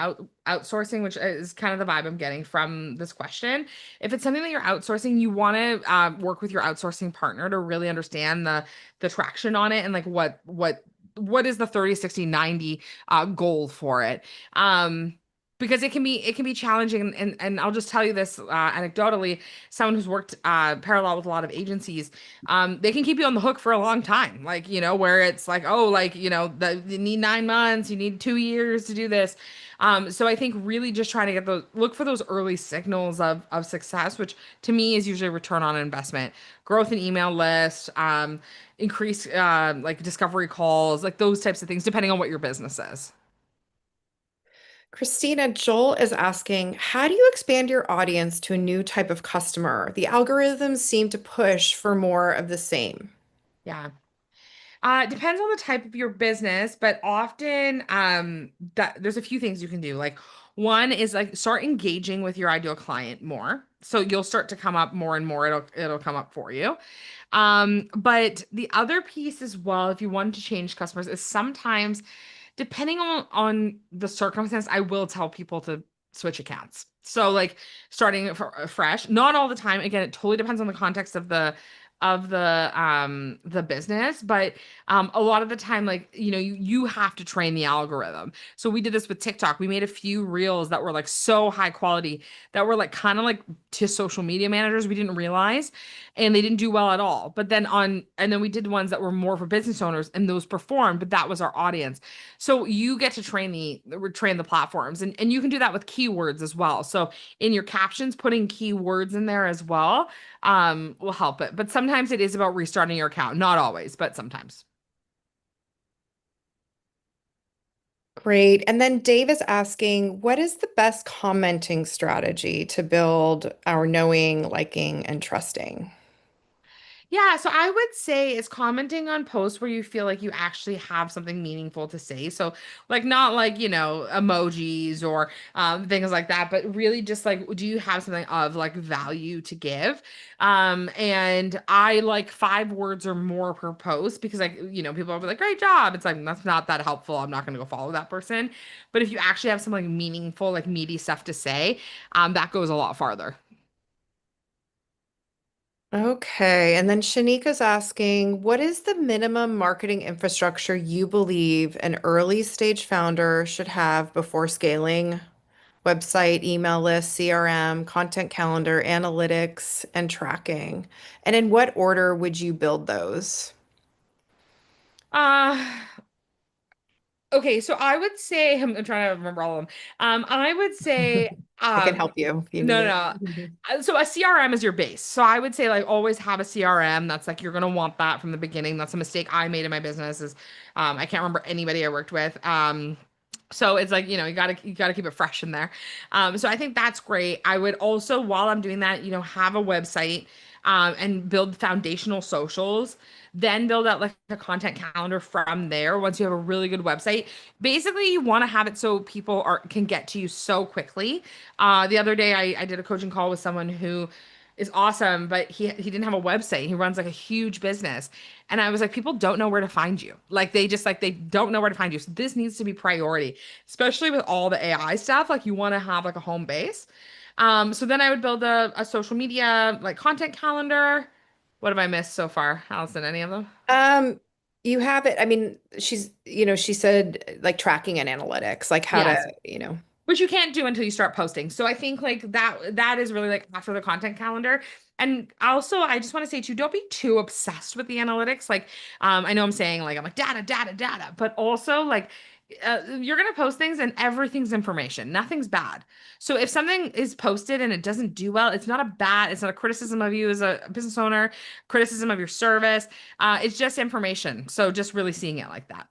[SPEAKER 2] outsourcing, which is kind of the vibe I'm getting from this question. If it's something that you're outsourcing, you want to work with your outsourcing partner to really understand the traction on it and like what is the 30, 60, 90 goal for it. Because it can be challenging and I'll just tell you this anecdotally, someone who's worked parallel with a lot of agencies, they can keep you on the hook for a long time, like where it's like, oh, like you need 9 months, you need 2 years to do this. So I think really just trying to get those, look for those early signals of success, which to me is usually return on investment, growth in email list, increase like discovery calls, like those types of things, depending on what your business is.
[SPEAKER 1] Christina, Joel is asking, how do you expand your audience to a new type of customer? The algorithms seem to push for more of the same.
[SPEAKER 2] Yeah. It depends on the type of your business, but often that there's a few things you can do. Like one is like start engaging with your ideal client more. So you'll start to come up more and more. It'll come up for you. But the other piece as well, if you want to change customers, is sometimes depending on the circumstance, I will tell people to switch accounts. So like starting fresh, not all the time. Again, it totally depends on the context of the business, but a lot of the time, like you have to train the algorithm. So we did this with TikTok. We made a few reels that were like so high quality that were like kind of like to social media managers we didn't realize, and they didn't do well at all. But then and then we did ones that were more for business owners, and those performed, but that was our audience. So you get to train the platforms, and you can do that with keywords as well. So in your captions, putting keywords in there as well will help it. But sometimes it is about restarting your account. Not always, but sometimes.
[SPEAKER 1] Great. And then Dave is asking, what is the best commenting strategy to build our knowing, liking, and trusting?
[SPEAKER 2] Yeah, so I would say it's commenting on posts where you feel like you actually have something meaningful to say. So, like, not like, emojis or things like that, but really just like, do you have something of like value to give? And I like 5 words or more per post because, like, people will be like, great job. It's like, that's not that helpful. I'm not going to go follow that person. But if you actually have some like meaningful, like meaty stuff to say, that goes a lot farther.
[SPEAKER 1] Okay. And then Shanika's asking, what is the minimum marketing infrastructure you believe an early stage founder should have before scaling? Website, email list, CRM, content calendar, analytics, and tracking. And in what order would you build those?
[SPEAKER 2] Uh, Okay, so I would say I'm trying to remember all of them. I would say
[SPEAKER 1] I can help you if you need
[SPEAKER 2] no, no,
[SPEAKER 1] it.
[SPEAKER 2] no. So a CRM is your base. So I would say like always have a CRM. That's like you're gonna want that from the beginning. That's a mistake I made in my business is I can't remember anybody I worked with. So it's like, you gotta keep it fresh in there. So I think that's great. I would also, while I'm doing that, have a website and build foundational socials, then build out like a content calendar from there. Once you have a really good website, basically you want to have it so people can get to you so quickly. The other day I did a coaching call with someone who is awesome, but he didn't have a website. He runs like a huge business. And I was like, people don't know where to find you. Like they just like they don't know where to find you. So this needs to be priority, especially with all the AI stuff. Like you want to have like a home base. So then I would build a social media like content calendar. What have I missed so far, Allison? Any of them?
[SPEAKER 1] Um, you have it. I mean, she said like tracking and analytics, like how to,
[SPEAKER 2] Yes.
[SPEAKER 1] you know.
[SPEAKER 2] which you can't do until you start posting. So I think like that is really like after the content calendar. And also, I just want to say too, don't be too obsessed with the analytics. Like, I know I'm saying like I'm like data, data, data, but also like you're gonna post things and everything's information. Nothing's bad. So if something is posted and it doesn't do well, it's not a criticism of you as a business owner, criticism of your service. It's just information. So just really seeing it like that.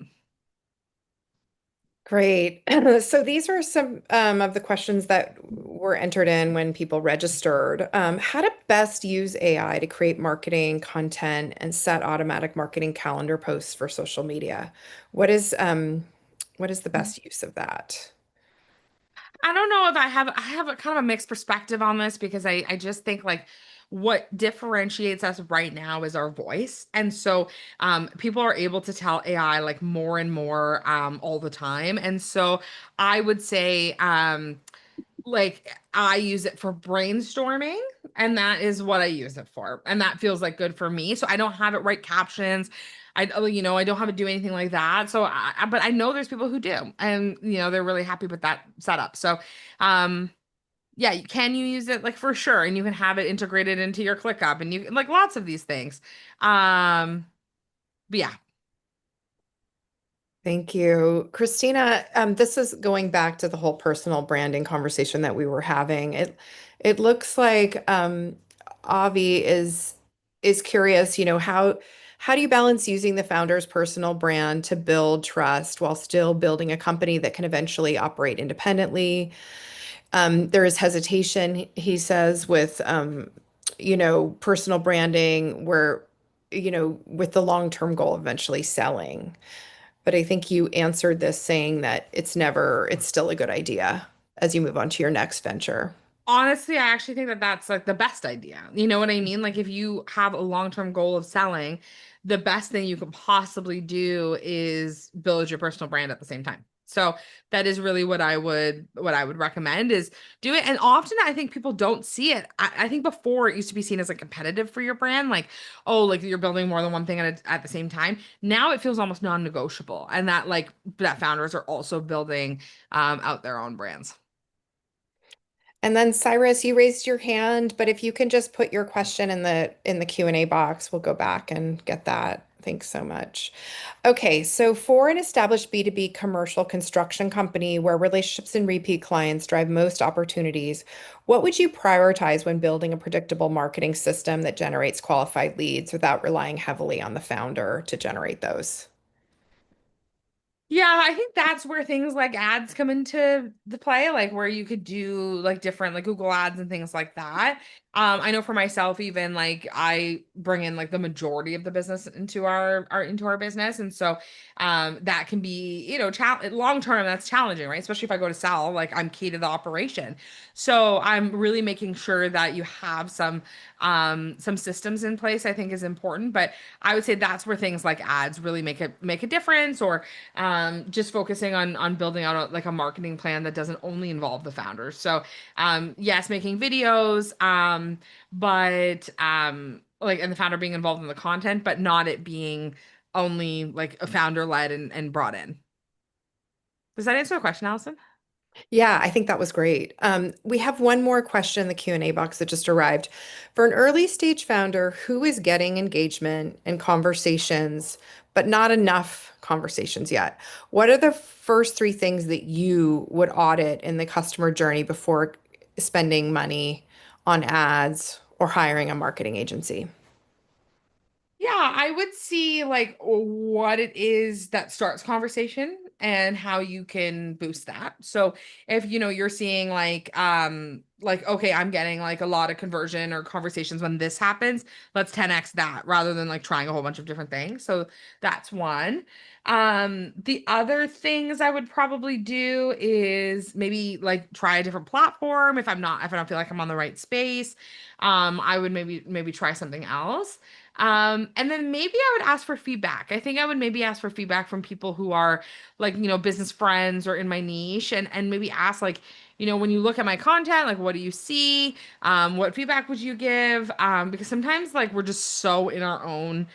[SPEAKER 1] Great. So these are some of the questions that were entered in when people registered. How to best use AI to create marketing content and set automatic marketing calendar posts for social media. What is the best use of that?
[SPEAKER 2] I don't know if I have a kind of a mixed perspective on this because I just think like what differentiates us right now is our voice. And so people are able to tell AI like more and more all the time. And so I would say like I use it for brainstorming, and that is what I use it for. And that feels like good for me. So I don't have it write captions. I don't have it do anything like that. So but I know there's people who do, and they're really happy with that setup. So, um, yeah, can you use it like for sure, and you can have it integrated into your ClickUp, and you like lots of these things. Um, but yeah,
[SPEAKER 1] Thank you. Christina, this is going back to the whole personal branding conversation that we were having. It looks like Avi is curious, how do you balance using the founder's personal brand to build trust while still building a company that can eventually operate independently? There is hesitation, he says, with personal branding where, with the long-term goal of eventually selling. But I think you answered this saying that it's still a good idea as you move on to your next venture.
[SPEAKER 2] honestly, I actually think that that's like the best idea. You know what I mean? Like if you have a long-term goal of selling, the best thing you could possibly do is build your personal brand at the same time. So that is really what I would recommend is do it. And often I think people don't see it. I think before it used to be seen as like competitive for your brand, like, oh, like you're building more than one thing at the same time. Now it feels almost non-negotiable. And that like that founders are also building out their own brands.
[SPEAKER 1] And then Cyrus, you raised your hand, but if you can just put your question in the Q&A box, we'll go back and get that. Thanks so much. Okay, so for an established B2B commercial construction company where relationships and repeat clients drive most opportunities, what would you prioritize when building a predictable marketing system that generates qualified leads without relying heavily on the founder to generate those?
[SPEAKER 2] Yeah, I think that's where things like ads come into the play, like where you could do like different like Google ads and things like that. I know for myself, even like I bring in like the majority of the business into our business. And so that can be, long term, that's challenging, right? Especially if I go to sell, like I'm key to the operation. So I'm really making sure that you have some systems in place, I think is important. But I would say that's where things like ads really make a difference, or just focusing on building out like a marketing plan that doesn't only involve the founders. So, yes, making videos, but like, and the founder being involved in the content, but not it being only like a founder led and brought in. Does that answer the question, Allison?
[SPEAKER 1] Yeah, I think that was great. We have one more question in the Q&A box that just arrived. For an early stage founder who is getting engagement and conversations, but not enough conversations yet, what are the first three things that you would audit in the customer journey before spending money on ads or hiring a marketing agency?
[SPEAKER 2] Yeah, I would see like what it is that starts conversation and how you can boost that. So if you're seeing like okay, I'm getting like a lot of conversion or conversations when this happens, let's 10x that rather than like trying a whole bunch of different things. So that's one. The other things I would probably do is maybe like try a different platform if I don't feel like I'm on the right space. I would maybe try something else. And then maybe I would ask for feedback. I think I would maybe ask for feedback from people who are like, business friends or in my niche, and maybe ask like, when you look at my content, like what do you see? What feedback would you give? Because sometimes like we're just so in our own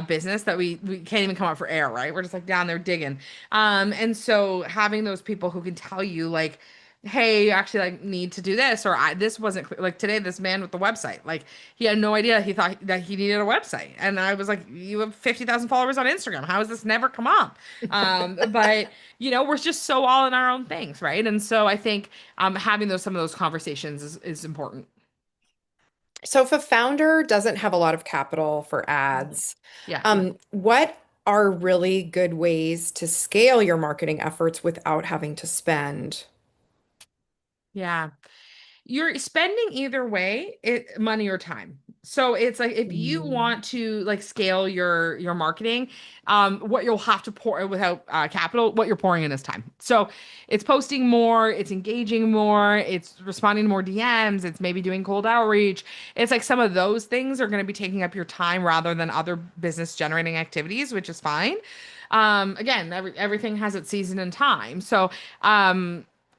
[SPEAKER 2] business that we can't even come up for air, right? We're just like down there digging. And so having those people who can tell you like, hey, you actually like need to do this, or this wasn't clear. Like today, this man with the website, like he had no idea. He thought that he needed a website, and I was like, you have 50,000 followers on Instagram. How has this never come up? But we're just so all in our own things, right? And so I think having some of those conversations is important.
[SPEAKER 1] So if a founder doesn't have a lot of capital for
[SPEAKER 2] Mhm.
[SPEAKER 1] ads,
[SPEAKER 2] Yeah.
[SPEAKER 1] what are really good ways to scale your marketing efforts without having to spend?
[SPEAKER 2] Yeah. You're spending either way, money or time. So it's like if you
[SPEAKER 1] Mm.
[SPEAKER 2] want to like scale your marketing, what you'll have to pour without capital, what you're pouring in is time. So it's posting more, it's engaging more, it's responding to more DMs, it's maybe doing cold outreach. It's like some of those things are going to be taking up your time rather than other business generating activities, which is fine. Again, everything has its season and time. So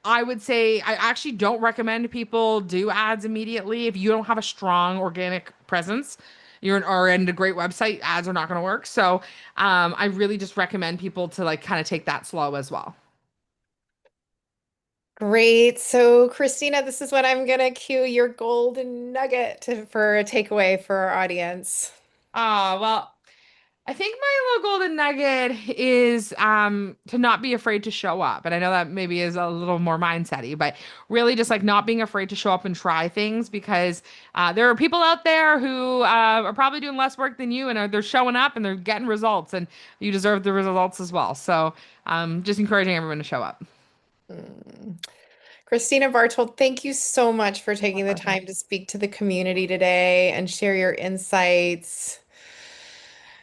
[SPEAKER 2] I would say I actually don't recommend people do ads immediately. If you don't have a strong organic presence, and a great website, ads are not going to work. So I really just recommend people to like kind of take that slow as well.
[SPEAKER 1] Great. So, Christina, this is what I'm gonna cue your golden nugget for a takeaway for our audience.
[SPEAKER 2] Well, I think my little golden nugget is to not be afraid to show up. And I know that maybe is a little more mindset-y, but really just like not being afraid to show up and try things because there are people out there who are probably doing less work than you and they're showing up and they're getting results and you deserve the results as well. So just encouraging everyone to show up.
[SPEAKER 1] Hmm. Kristina Bartold, thank you so much for
[SPEAKER 2] My
[SPEAKER 1] taking the
[SPEAKER 2] pleasure.
[SPEAKER 1] time to speak to the community today and share your insights.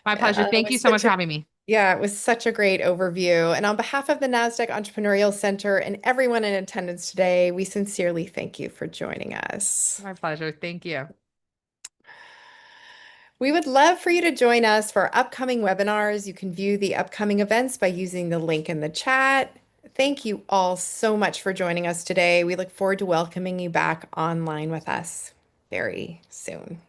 [SPEAKER 2] My pleasure.
[SPEAKER 1] It
[SPEAKER 2] Thank you
[SPEAKER 1] was
[SPEAKER 2] so much
[SPEAKER 1] such
[SPEAKER 2] for
[SPEAKER 1] a
[SPEAKER 2] having me.
[SPEAKER 1] Yeah, it was such a great overview. And on behalf of the Nasdaq Entrepreneurial Center and everyone in attendance today, we sincerely thank you for joining us.
[SPEAKER 2] My pleasure. Thank you.
[SPEAKER 1] We would love for you to join us for our upcoming webinars. You can view the upcoming events by using the link in the chat. Thank you all so much for joining us today. We look forward to welcoming you back online with us very soon.